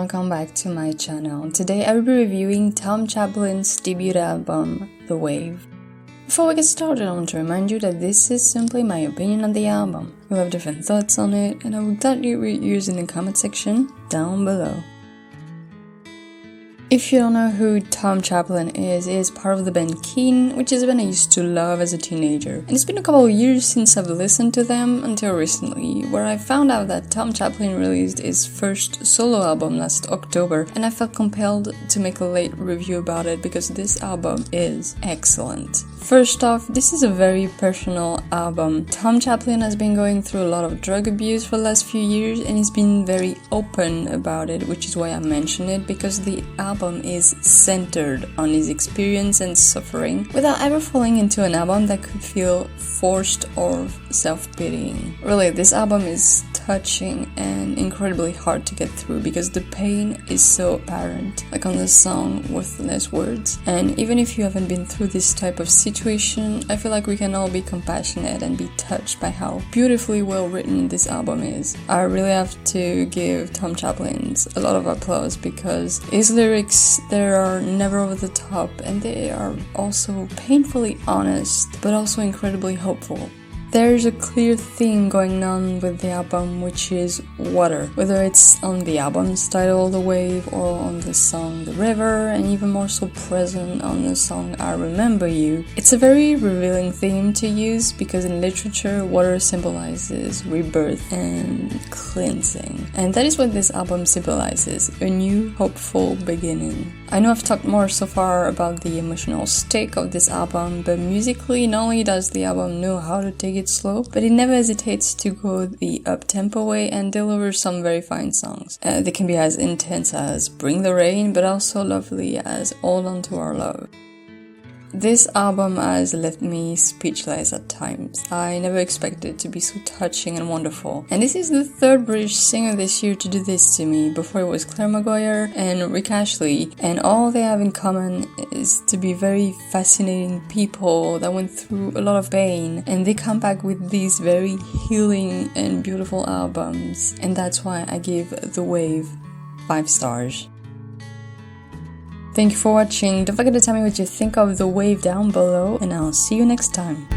welcome back to my channel. Today I will be reviewing Tom Chaplin's debut album, The Wave. Before we get started, I want to remind you that this is simply my opinion on the album. You'll have different thoughts on it, and I will gladly read yours in the comment section down below. If you don't know who Tom Chaplin is, he is part of the band Keane, which is a band I used to love as a teenager. And it's been a couple of years since I've listened to them until recently, where I found out that Tom Chaplin released his first solo album last October, and I felt compelled to make a late review about it because this album is excellent. First off, this is a very personal album. Tom Chaplin has been going through a lot of drug abuse for the last few years, and he's been very open about it, which is why I mention it, because the album is centered on his experience and suffering, without ever falling into an album that could feel forced or self-pitying. Really, this album is touching and incredibly hard to get through because the pain is so apparent, like on the song Worthless Words. And even if you haven't been through this type of situation, I feel like we can all be compassionate and be touched by how beautifully well written this album is. I really have to give Tom Chaplin's a lot of applause because his lyrics, they are never over the top and they are also painfully honest but also incredibly hopeful. There's a clear theme going on with the album, which is water, whether it's on the album's title, The Wave, or on the song The River, and even more so present on the song I Remember You. It's a very revealing theme to use because in literature, water symbolizes rebirth and cleansing. And that is what this album symbolizes, a new, hopeful beginning. I know I've talked more so far about the emotional stake of this album, but musically, not only does the album know how to take it slow, but it never hesitates to go the up-tempo way and deliver some very fine songs. They can be as intense as Bring the Rain, but also lovely as Hold On To Our Love. This album has left me speechless at times. I never expected it to be so touching and wonderful. And this is the third British singer this year to do this to me. Before it was Claire Maguire and Rick Ashley. And all they have in common is to be very fascinating people that went through a lot of pain. And they come back with these very healing and beautiful albums. And that's why I give The Wave 5 stars. Thank you for watching. Don't forget to tell me what you think of The Wave down below, and I'll see you next time.